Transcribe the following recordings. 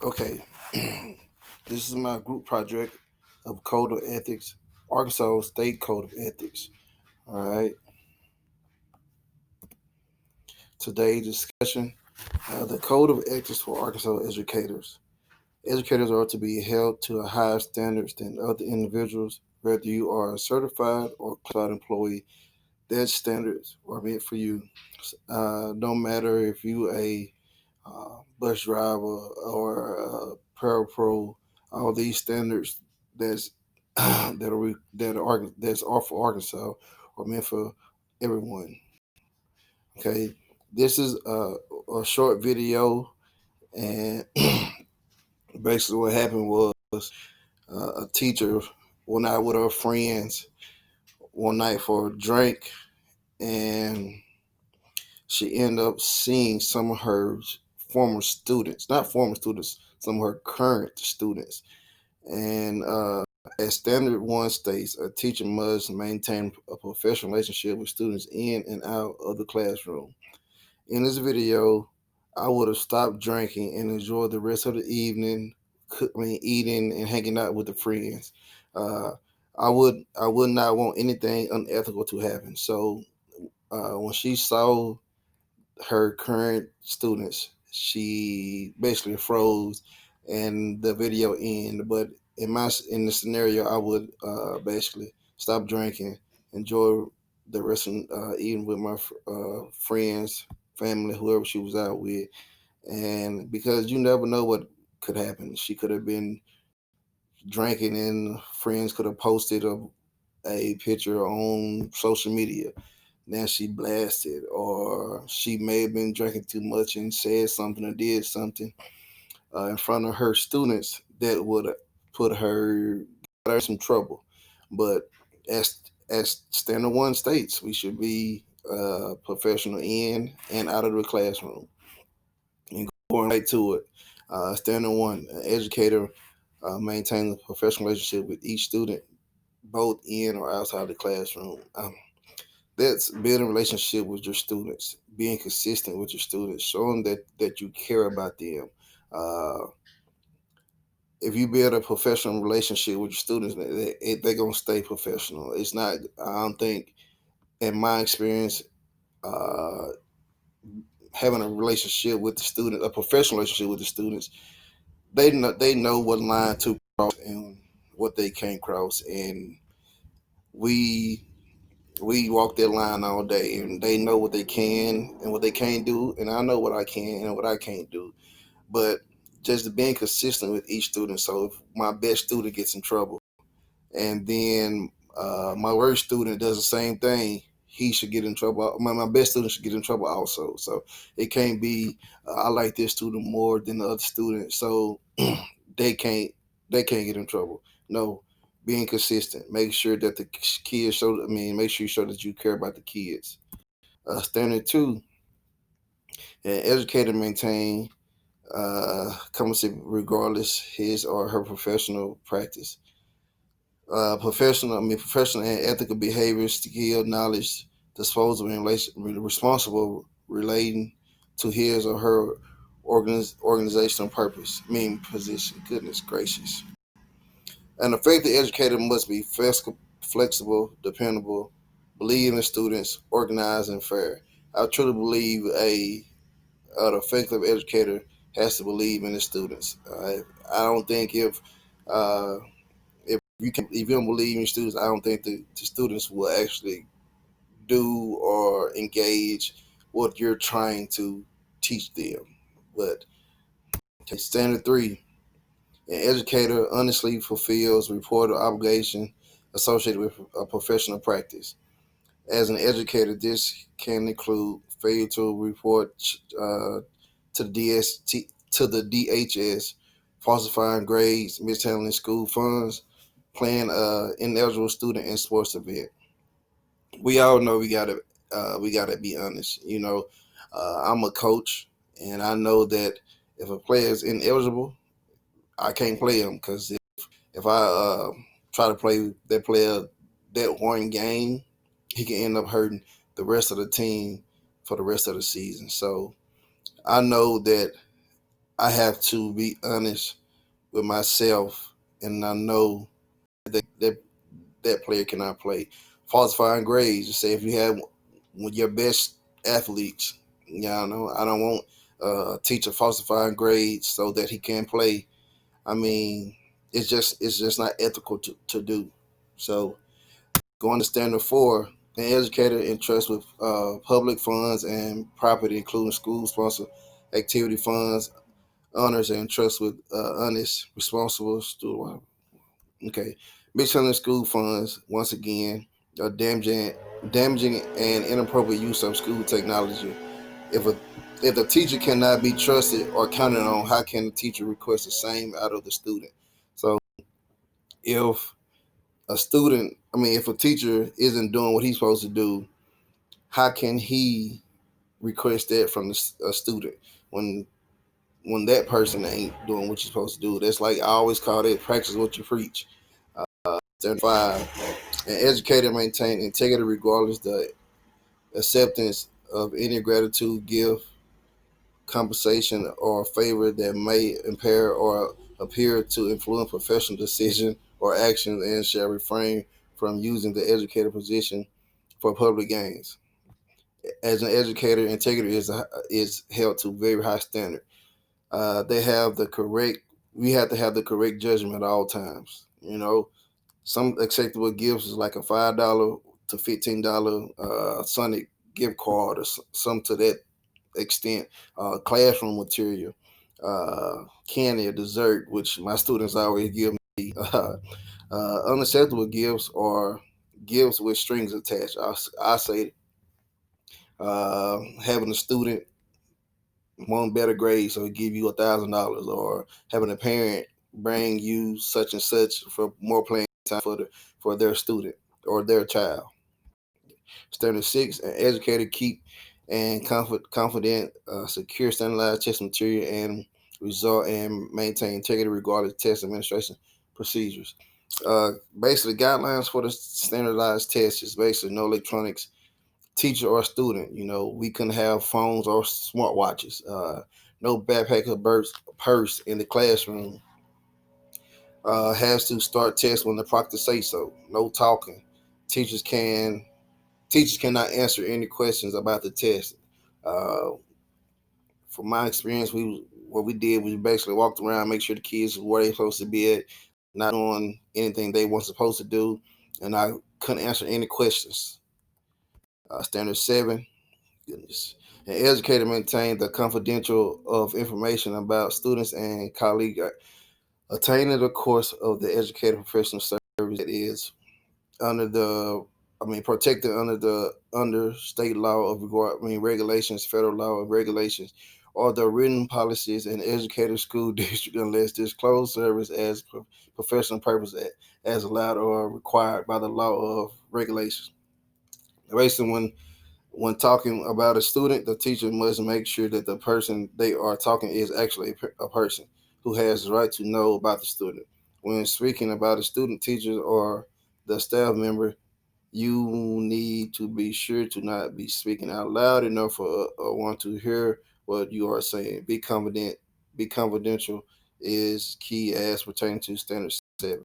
Okay, this is my group project of Code of Ethics, Arkansas State Code of Ethics. All right, today's discussion the Code of Ethics for Arkansas educators. Educators are to be held to a higher standards than other individuals, whether you are a certified or classified employee. That standards are meant for you. No matter if you a bus driver or parapro, all these standards that's that's off for Arkansas are meant for everyone. Okay, this is a short video, and basically what happened was a teacher went out with her friends one night for a drink, and she ended up seeing some of her former students, not former students, some of her current students. And as Standard 1 states, a teacher must maintain a professional relationship with students in and out of the classroom. In this video, I would have stopped drinking and enjoyed the rest of the evening, eating and hanging out with the friends. Uh, I would not want anything unethical to happen. So when she saw her current students, she basically froze, and the video ended. But in the scenario, I would basically stop drinking, enjoy the rest of eating with my friends, family, whoever she was out with, and because you never know what could happen, she could have been drinking, and friends could have posted a picture on social media. Then she blasted, or she may have been drinking too much and said something or did something in front of her students that would put her got her in some trouble. But as Standard One states, we should be professional in and out of the classroom. And going right to it, Standard One, an educator maintains a professional relationship with each student, both in or outside the classroom. That's building a relationship with your students, being consistent with your students, showing that you care about them. Uh, if you build a professional relationship with your students, they're gonna stay professional. It's not. I don't think, in my experience, uh, having a relationship with the student, a professional relationship with the students, they know what line to cross and what they can't cross, and we we walk that line all day, and they know what they can and what they can't do, and I know what I can and what I can't do. But just being consistent with each student. So if my best student gets in trouble, and then my worst student does the same thing, he should get in trouble. My best student should get in trouble also. So it can't be I like this student more than the other student, so they can't they can't get in trouble. No, being consistent. Make sure that the kids show. I mean, make sure you show that you care about the kids. Standard two, an educator maintain competency regardless his or her professional practice. Professional and ethical behavior, skill, knowledge, disposable, and responsible relating to his or her organizational purpose, position. Goodness gracious. An effective educator must be flexible, dependable, believe in students, organized, and fair. I truly believe an effective educator has to believe in the students. I don't think uh, if you don't believe in your students, I don't think the students will actually do or engage what you're trying to teach them. But okay, standard three, an educator honestly fulfills reported obligation associated with a professional practice. As an educator, this can include failure to report to the DHS, falsifying grades, mishandling school funds, playing ineligible student in sports event. We all know we gotta be honest. I'm a coach, and I know that if a player is ineligible, I can't play him because if I try to play that player that one game, he can end up hurting the rest of the team for the rest of the season. So I know that I have to be honest with myself, and I know that that player cannot play. Falsifying grades. You say if you have with your best athletes, yeah, I don't want a teacher falsifying grades so that he can play. I mean, it's just not ethical to do. So going to standard four, an educator entrusts with public funds and property, including school sponsored activity funds, honors, and trusts with honest, responsible student. Okay, mishandling school funds once again, damaging and inappropriate use of school technology. If a if the teacher cannot be trusted or counted on, how can the teacher request the same out of the student? So if if a teacher isn't doing what he's supposed to do, how can he request that from a student when that person ain't doing what you're supposed to do? That's like I always call it practice what you preach. 5. An educator maintain integrity regardless the acceptance of any gratitude, gift, compensation, or favor that may impair or appear to influence professional decision or actions, and shall refrain from using the educator position for public gains. As an educator, integrity is held to very high standard. They have the correct. We have to have the correct judgment at all times. Some acceptable gifts is like a $5 to $15 Sonic gift card or some to that extent. Classroom material, candy or dessert, which my students always give me. Unacceptable gifts are gifts with strings attached. I say having a student want better grades, so give you $1,000, or having a parent bring you such and such for more playing time for their student or their child. Standard 6, an educator keep and confident, secure standardized test material and result and maintain integrity regardless of test administration procedures. Basically, guidelines for the standardized test is basically no electronics, teacher or student. We couldn't have phones or smartwatches. No backpack or purse in the classroom. Has to start test when the proctor say so. No talking. Teachers can Teachers cannot answer any questions about the test. Uh, from my experience, what we did was basically walked around, make sure the kids were where they supposed to be at, not doing anything they weren't supposed to do, and I couldn't answer any questions. Standard 7, goodness. An educator maintains the confidential of information about students and colleagues attaining the course of the educator professional service that is under the protected under state law of regulations, federal law of regulations, or the written policies and educator school district unless disclosed service as professional purpose as allowed or required by the law of regulations. Basically, when talking about a student, the teacher must make sure that the person they are talking is actually a person who has the right to know about the student. When speaking about a student, teacher, or the staff member, you need to be sure to not be speaking out loud enough for one to hear what you are saying. Be confidential is key as pertaining to standard 7.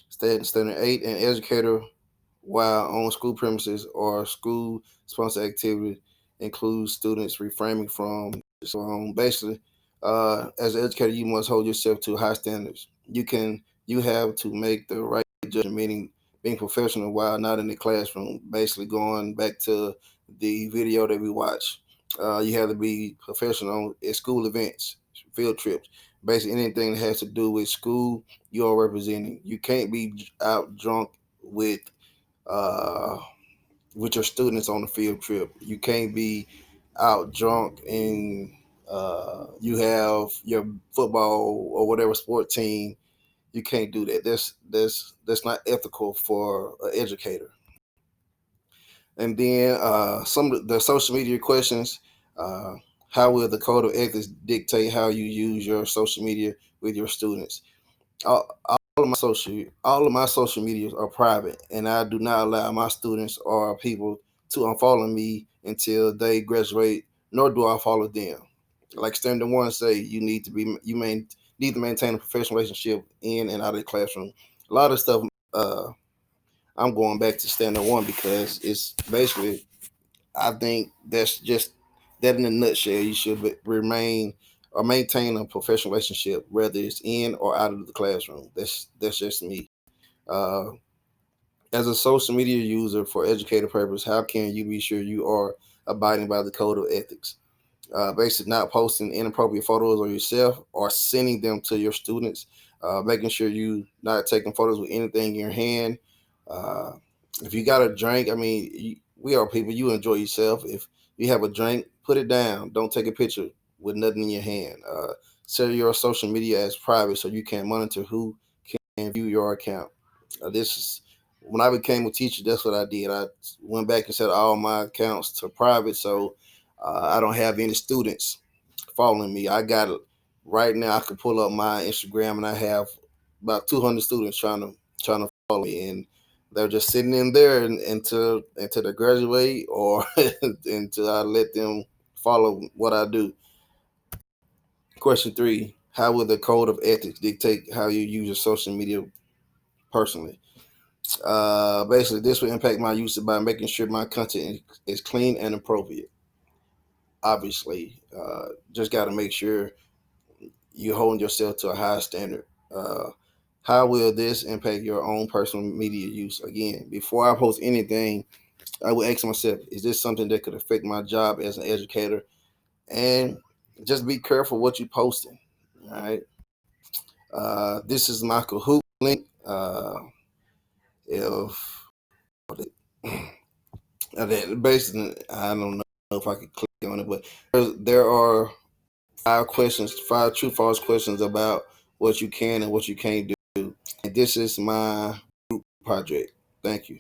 Standard 8, an educator while on school premises or school sponsored activity includes students refraining from. Basically, as an educator, you must hold yourself to high standards. You have to make the right judgment, meaning being professional while not in the classroom. Basically, going back to the video that we watched, you have to be professional at school events, field trips, basically anything that has to do with school. You are representing. You can't be out drunk with uh, with your students on the field trip. You can't be out drunk and you have your football or whatever sport team. You can't do that. That's not ethical for an educator. And then some of the social media questions. Uh, how will the code of ethics dictate how you use your social media with your students? All of my social medias are private, and I do not allow my students or people to unfollow me until they graduate, nor do I follow them. like standard one say, need to maintain a professional relationship in and out of the classroom. A lot of stuff, I'm going back to standard one because it's basically, I think that's just that in a nutshell. You should remain or maintain a professional relationship, whether it's in or out of the classroom. That's just me. Uh, as a social media user for educative purpose, how can you be sure you are abiding by the code of ethics? Basically, not posting inappropriate photos of yourself or sending them to your students. Making sure you not taking photos with anything in your hand. Uh, if you got a drink, I mean, we are people. You enjoy yourself. If you have a drink, put it down. Don't take a picture with nothing in your hand. Set your social media as private so you can monitor who can view your account. This is when I became a teacher. That's what I did. I went back and set all my accounts to private, so I don't have any students following me. I got it right now. I can pull up my Instagram, and I have about 200 students trying to follow me, and they're just sitting in there until they graduate or until I let them follow what I do. Question three: how will the code of ethics dictate how you use your social media personally? Basically, this will impact my use by making sure my content is clean and appropriate. Obviously, just got to make sure you're holding yourself to a high standard. How will this impact your own personal media use? Again, before I post anything, I would ask myself, is this something that could affect my job as an educator? And just be careful what you're posting. All right. This is my Kahoot link. If basically, I don't know if I could click on it, but there are five true false questions about what you can and what you can't do. And this is my group project. Thank you.